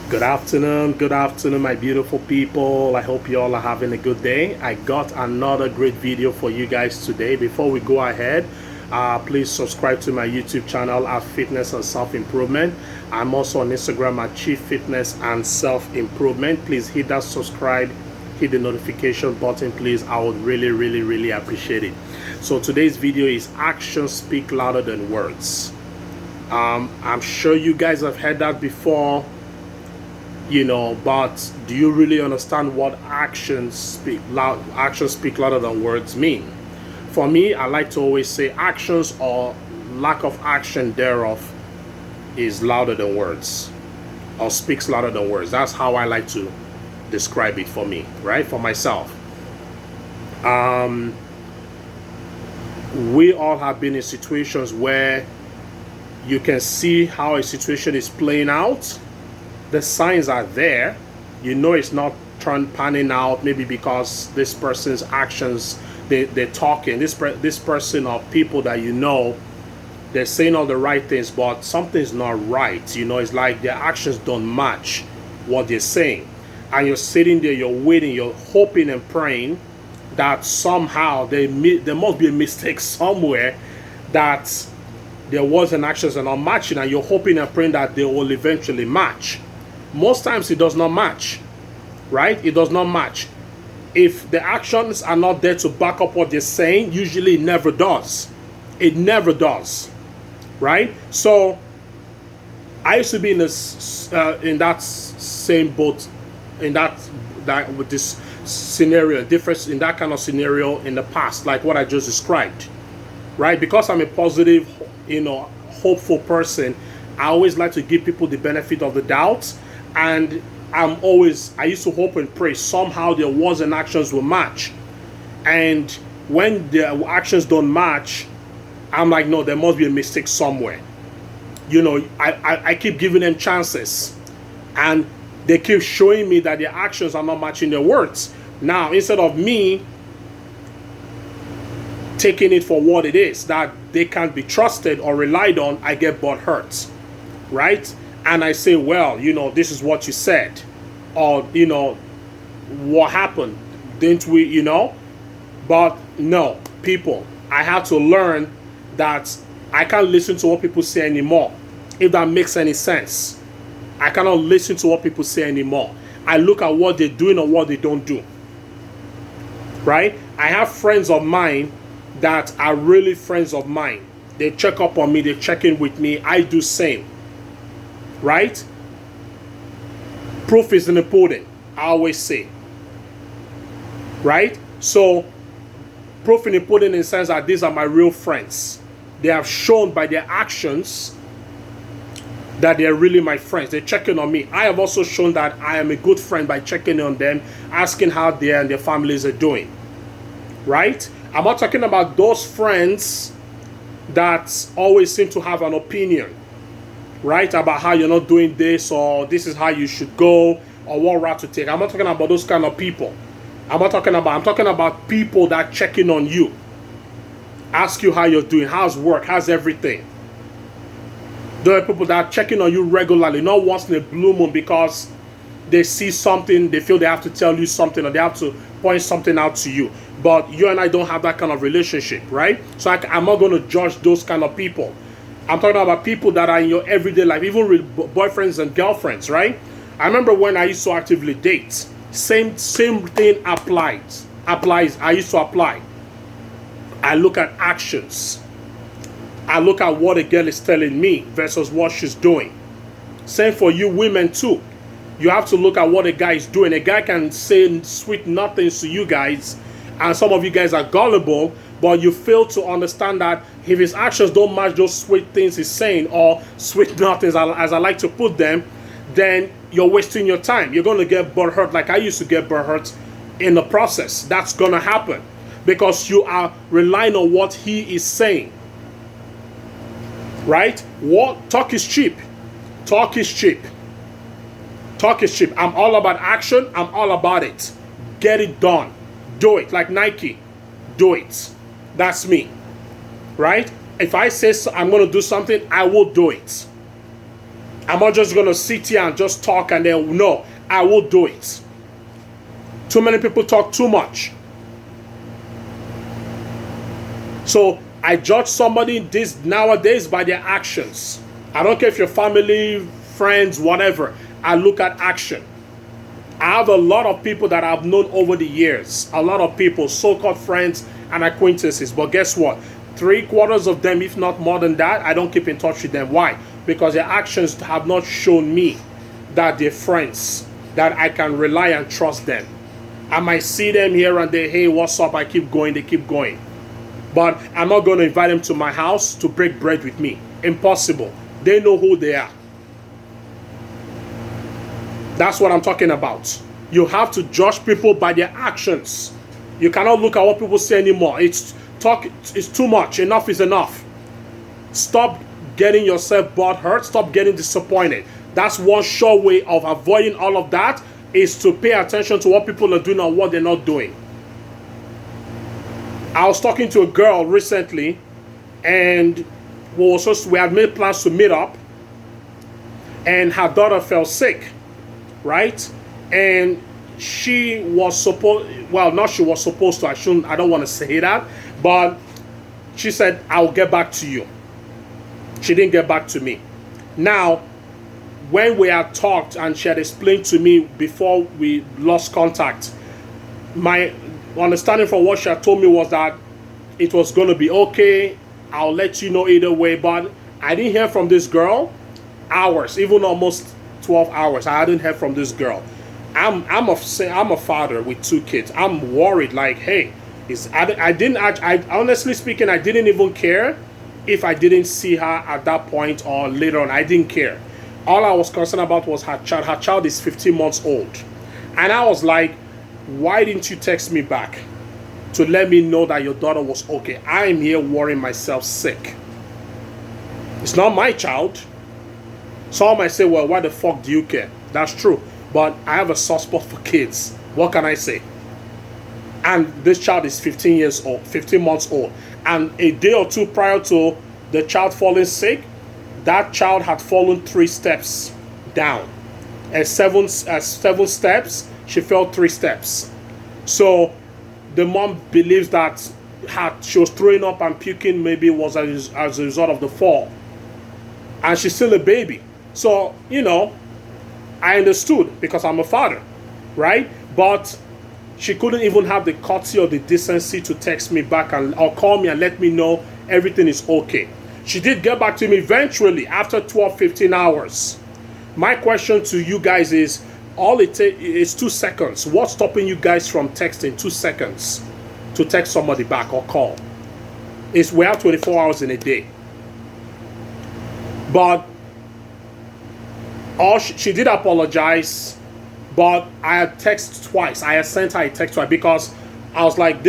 Good afternoon, my beautiful people. I hope you all are having a good day. I got another great video for you guys today. Before we go ahead, please subscribe to my YouTube channel at Fitness and Self-Improvement. I'm also on Instagram at Chief Fitness and Self-Improvement. Please hit that subscribe, hit the notification button, please. I would really appreciate it. So today's video is actions speak louder than words. I'm sure you guys have heard that before, but do you really understand what actions speak louder than words mean? For me, I like to always say actions or lack of action thereof is louder than words, or speaks louder than words. That's how I like to describe it for me, right? For myself. We all have been in situations where you can see how a situation is playing out. The signs are there. It's not panning out, maybe because this person's actions, they're talking. This person or people that they're saying all the right things, but something's not right. It's like their actions don't match what they're saying. And you're sitting there, you're waiting, you're hoping and praying that somehow there must be a mistake somewhere, that there was an actions are not matching, and you're hoping and praying that they will eventually match. Most times it does not match, right? It does not match. If the actions are not there to back up what they're saying, usually it never does. It never does, right? So I used to be in that same boat, with this scenario, difference in that kind of scenario in the past, like what I just described, right? Because I'm a positive, hopeful person, I always like to give people the benefit of the doubt. And I used to hope and pray somehow there was an actions will match. And when the actions don't match, I'm like, no, there must be a mistake somewhere. I keep giving them chances, and they keep showing me that their actions are not matching their words. Now, instead of me taking it for what it is, that they can't be trusted or relied on, I get butthurt, right? And I say, well, this is what you said, or what happened, didn't we? But no, people, I had to learn that I can't listen to what people say anymore, if that makes any sense. I cannot listen to what people say anymore. I look at what they're doing or what they don't do, right? I have friends of mine that are really friends of mine. They check up on me, they check in with me, I do same, right? Proof is in the pudding, I always say, right? So proof in the pudding in the sense that these are my real friends. They have shown by their actions that they're really my friends. They're checking on me. I have also shown that I am a good friend by checking on them, asking how they and their families are doing, right? I'm not talking about those friends that always seem to have an opinion, right, about how you're not doing this, or this is how you should go, or what route to take. I'm not talking about those kind of people. I'm talking about people that checking on you, ask you how you're doing, how's work, how's everything. There are people that are checking on you regularly, not once in a blue moon because they see something, they feel they have to tell you something, or they have to point something out to you. But you and I don't have that kind of relationship, right? So I'm not going to judge those kind of people. I'm talking about people that are in your everyday life, even with boyfriends and girlfriends, right? I remember when I used to actively date, same thing applies. I used to apply. I look at actions. I look at what a girl is telling me versus what she's doing. Same for you women too. You have to look at what a guy is doing. A guy can say sweet nothings to you guys, and some of you guys are gullible, but you fail to understand that if his actions don't match those sweet things he's saying, or sweet nothings as I like to put them, then you're wasting your time. You're going to get butthurt like I used to get butthurt in the process. That's going to happen because you are relying on what he is saying, right? Talk is cheap. Talk is cheap. Talk is cheap. I'm all about action. I'm all about it. Get it done. Do it. Like Nike. Do it. That's me. Right? If I say I'm going to do something, I will do it. I'm not just going to sit here and just talk and then, no, I will do it. Too many people talk too much. So I judge somebody this nowadays by their actions. I don't care if you're family, friends, whatever. I look at action. I have a lot of people that I've known over the years. A lot of people, so-called friends and acquaintances. But guess what? 3/4 of them, if not more than that, I don't keep in touch with them. Why? Because their actions have not shown me that they're friends, that I can rely and trust them. I might see them here and there, hey, what's up? I keep going, they keep going. But I'm not going to invite them to my house to break bread with me. Impossible. They know who they are. That's what I'm talking about. You have to judge people by their actions. You cannot look at what people say anymore. It's too much. Enough is enough. Stop getting yourself butt hurt. Stop getting disappointed. That's one sure way of avoiding all of that, is to pay attention to what people are doing and what they're not doing. I was talking to a girl recently, and we had made plans to meet up, and her daughter fell sick, right? And she was supposed, well, not she was supposed to, I don't want to say that, but she said, I'll get back to you. She didn't get back to me. Now, when we had talked and she had explained to me before we lost contact, my understanding from what she had told me was that it was going to be okay. I'll let you know either way. But I didn't hear from this girl hours, even almost 12 hours. I hadn't heard from this girl. I'm a father with 2 kids. I'm worried. Like, hey, I honestly speaking, I didn't even care if I didn't see her at that point or later on. I didn't care. All I was concerned about was her child. Her child is 15 months old. And I was like, why didn't you text me back to let me know that your daughter was okay? I'm here worrying myself sick. It's not my child. Some might say, well, why the fuck do you care? That's true. But I have a soft spot for kids. What can I say? And this child is 15 months old. And a day or two prior to the child falling sick, that child had fallen 3 steps down. At 7 steps, she fell 3 steps. So the mom believes that she was throwing up and puking, maybe was as a result of the fall. And she's still a baby. So, you know, I understood because I'm a father, right? But she couldn't even have the courtesy or the decency to text me back or call me and let me know everything is okay. She did get back to me eventually after 12-15 hours. My question to you guys is, all it takes is 2 seconds. What's stopping you guys from texting 2 seconds to text somebody back or call? We have 24 hours in a day. But she did apologize, but I had texted twice. I had sent her a text twice because I was like,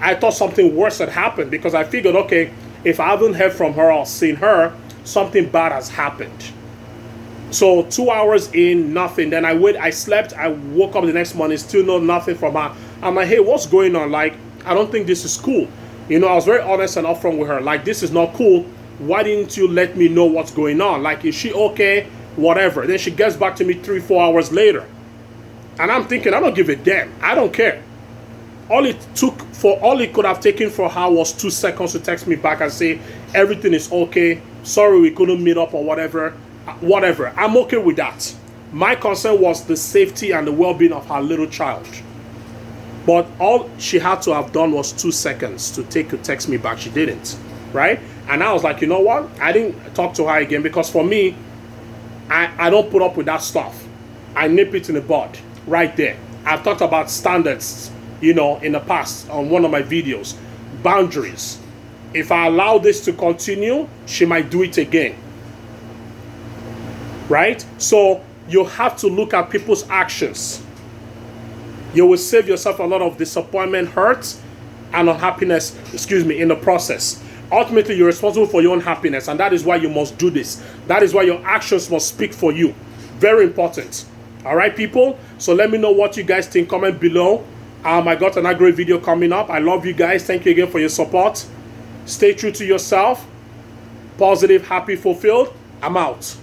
I thought something worse had happened, because I figured, okay, if I haven't heard from her or seen her, something bad has happened. So 2 hours in, nothing. Then I slept. I woke up the next morning, still nothing from her. I'm like, hey, what's going on? Like, I don't think this is cool. You know, I was very honest and upfront with her. Like, this is not cool. Why didn't you let me know what's going on? Like, is she okay? Whatever. Then she gets back to me 3-4 hours later. And I'm thinking, I don't give a damn. I don't care. All it could have taken for her was 2 seconds to text me back and say, everything is okay. Sorry we couldn't meet up or whatever. Whatever. I'm okay with that. My concern was the safety and the well-being of her little child. But all she had to have done was 2 seconds to text me back. She didn't. Right? And I was like, you know what? I didn't talk to her again, because for me, I don't put up with that stuff. I nip it in the bud right there. I've talked about standards, you know, in the past on one of my videos. Boundaries. If I allow this to continue, she might do it again. Right? So you have to look at people's actions. You will save yourself a lot of disappointment, hurt, and unhappiness, in the process. Ultimately, you're responsible for your own happiness, and that is why you must do this. That is why your actions must speak for you. Very important. All right, people? So let me know what you guys think. Comment below. I got another great video coming up. I love you guys. Thank you again for your support. Stay true to yourself. Positive, happy, fulfilled. I'm out.